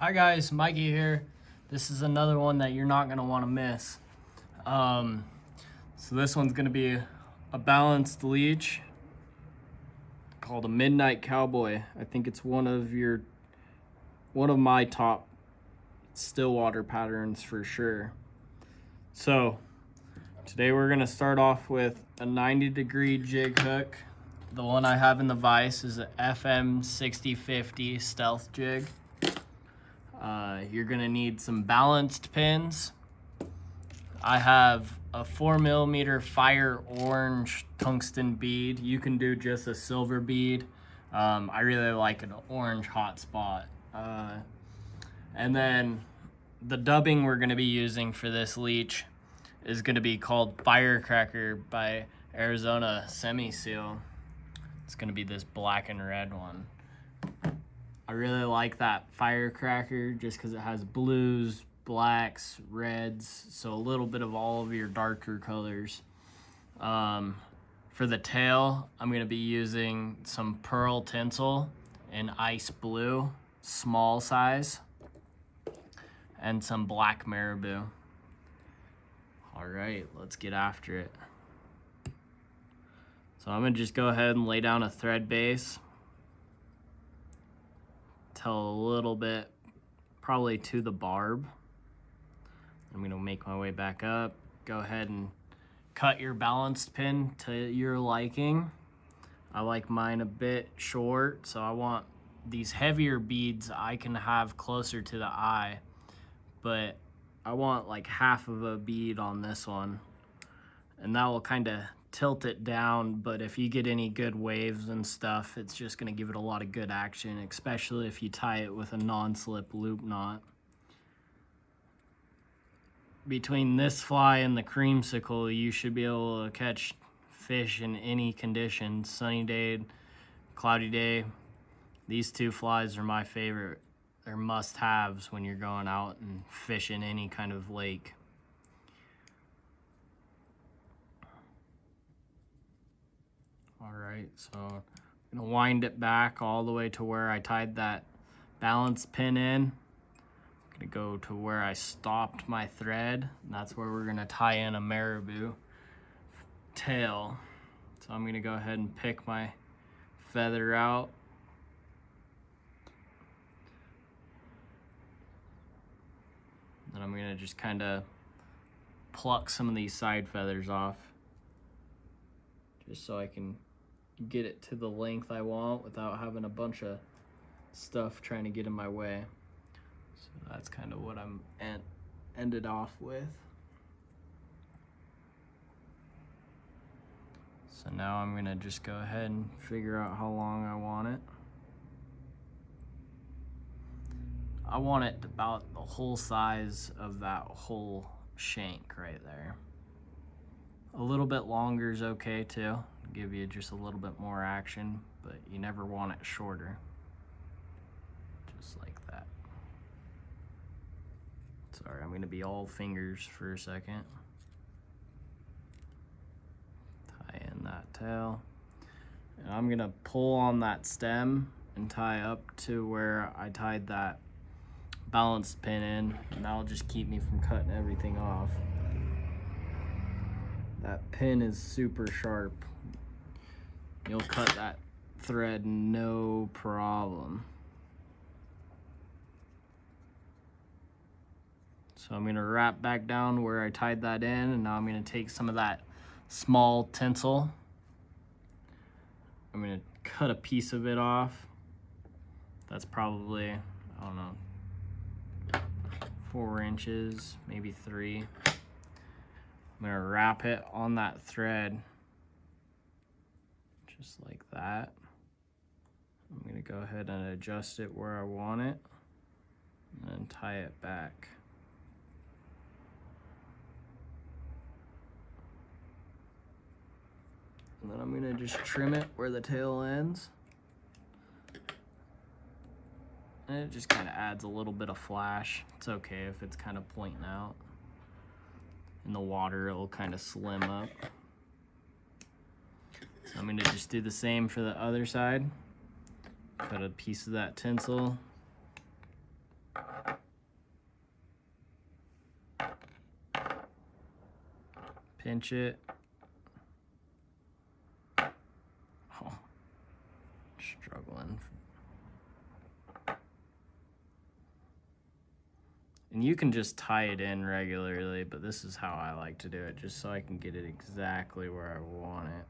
Hi guys, Mikey here. This is another one that you're not going to want to miss. So this one's going to be a balanced leech called a Midnight Cowboy. I think it's one of my top stillwater patterns for sure. So today we're going to start off with a 90-degree jig hook. The one I have in the vise is a FM 6050 stealth jig. You're gonna need some balanced pins. I have a 4mm fire orange tungsten bead. You can do just a silver bead. I really like an orange hot spot. And then the dubbing we're gonna be using for this leech is gonna be called Firecracker by Arizona semi seal. It's gonna be this black and red one. I really like that Firecracker just because it has blues, blacks, reds, so a little bit of all of your darker colors. For the tail, I'm going to be using some pearl tinsel in ice blue, small size, and some black marabou. All right, let's get after it. So I'm going to just go ahead and lay down a thread base. Till a little bit, probably to the barb. I'm gonna make my way back up. Go ahead and cut your balanced pin to your liking. I like mine a bit short, so I want these heavier beads I can have closer to the eye, but I want like half of a bead on this one, and that will kind of tilt it down. But if you get any good waves and stuff, it's just going to give it a lot of good action, especially if you tie it with a non-slip loop knot. Between this fly and the creamsicle, you should be able to catch fish in any condition. Sunny day, cloudy day. These two flies are my favorite. They're must-haves when you're going out and fishing any kind of lake. All right, so I'm gonna wind it back all the way to where I tied that balance pin in. I'm gonna go to where I stopped my thread, and that's where we're gonna tie in a marabou tail. So I'm gonna go ahead and pick my feather out. Then I'm gonna just kind of pluck some of these side feathers off, just so I can get it to the length I want without having a bunch of stuff trying to get in my way. So that's kind of what I'm ended off with. So now I'm gonna just go ahead and figure out how long I want it. I want it about the whole size of that whole shank right there. A little bit longer is okay too. Give you just a little bit more action, but you never want it shorter. Just like that. Sorry, I'm gonna be all fingers for a second. Tie in that tail. And I'm gonna pull on that stem and tie up to where I tied that balanced pin in, and that'll just keep me from cutting everything off. That pin is super sharp. You'll cut that thread no problem. So I'm gonna wrap back down where I tied that in, and now I'm gonna take some of that small tinsel. I'm gonna cut a piece of it off. That's probably, I don't know, 4 inches, maybe 3. I'm gonna wrap it on that thread, just like that. I'm gonna go ahead and adjust it where I want it, and then tie it back. And then I'm gonna just trim it where the tail ends. And it just kind of adds a little bit of flash. It's okay if it's kind of pointing out. In the water, it'll kind of slim up. So I'm gonna just do the same for the other side. Cut a piece of that tinsel. pinch it. Oh, struggling. And you can just tie it in regularly, but this is how I like to do it, just so I can get it exactly where I want it.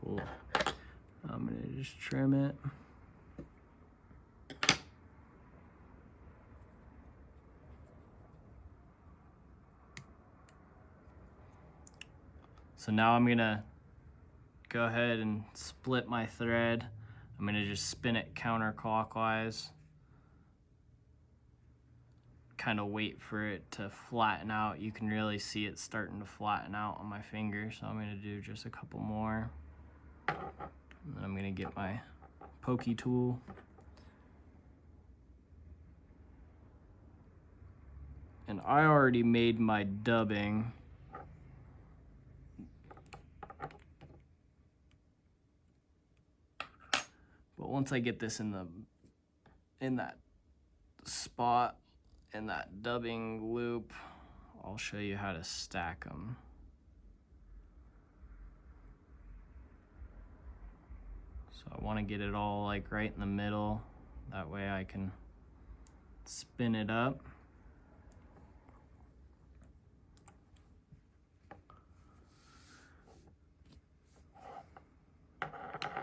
Cool. I'm gonna just trim it. So now I'm gonna go ahead and split my thread. I'm gonna just spin it counterclockwise. Kind of wait for it to flatten out. You can really see it starting to flatten out on my finger, so I'm gonna do just a couple more. And then I'm gonna get my pokey tool. And I already made my dubbing. But once I get this in that spot, in that dubbing loop, I'll show you how to stack them. So I want to get it all like right in the middle. That way I can spin it up.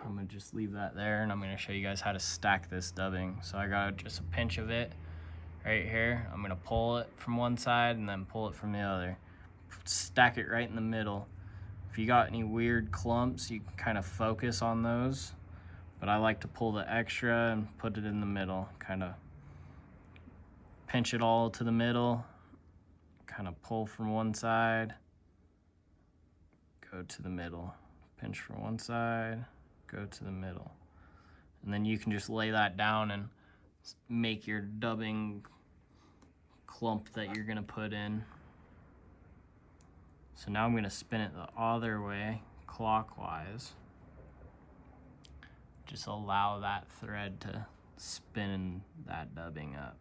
I'm gonna just leave that there, and I'm gonna show you guys how to stack this dubbing. So I got just a pinch of it right here. I'm gonna pull it from one side and then pull it from the other. Stack it right in the middle. If you got any weird clumps, you can kind of focus on those, but I like to pull the extra and put it in the middle. Kind of pinch it all to the middle, kind of pull from one side, go to the middle. Pinch from one side, go to the middle. And then you can just lay that down and make your dubbing clump that you're gonna put in. So now I'm gonna spin it the other way, clockwise. Just allow that thread to spin that dubbing up.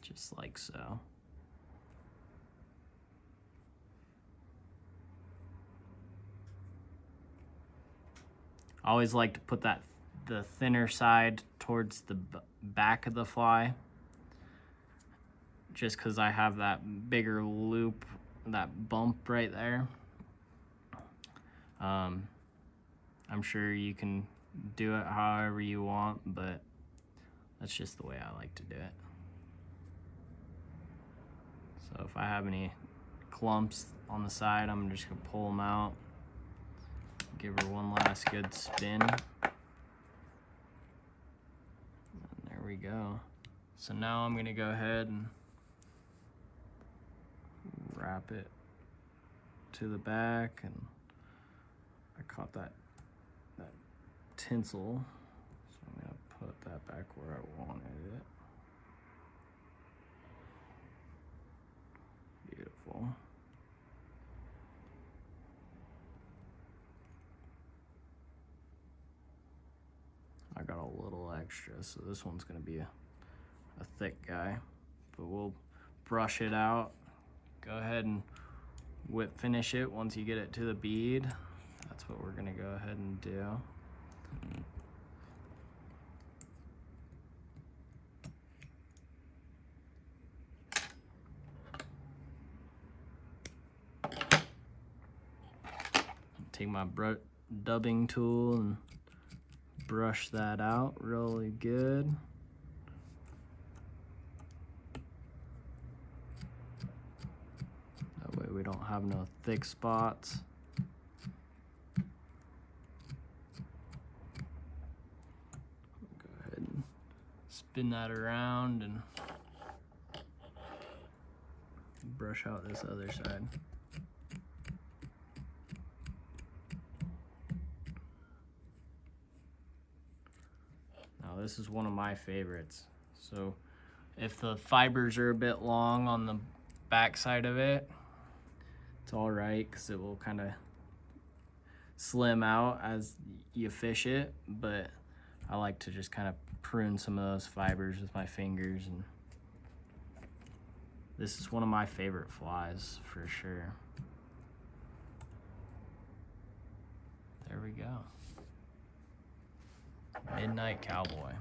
Just like so. I always like to put the thinner side towards the back of the fly, just because I have that bigger loop, that bump right there. I'm sure you can do it however you want, but that's just the way I like to do it. So if I have any clumps on the side, I'm just gonna pull them out. Give her one last good spin. And there we go. So now I'm gonna go ahead and wrap it to the back, and I caught that tinsel, so I'm gonna put that back where I wanted it. Beautiful. I got a little extra, so this one's gonna be a thick guy, but we'll brush it out. Go ahead and whip finish it once you get it to the bead. That's what we're gonna go ahead and do. Take my dubbing tool and brush that out really good. That way we don't have no thick spots. Go ahead and spin that around and brush out this other side. Now this is one of my favorites. So If the fibers are a bit long on the back side of it, it's all right because it will kind of slim out as you fish it, but I like to just kind of prune some of those fibers with my fingers. And this is one of my favorite flies for sure. There we go. Midnight Cowboy.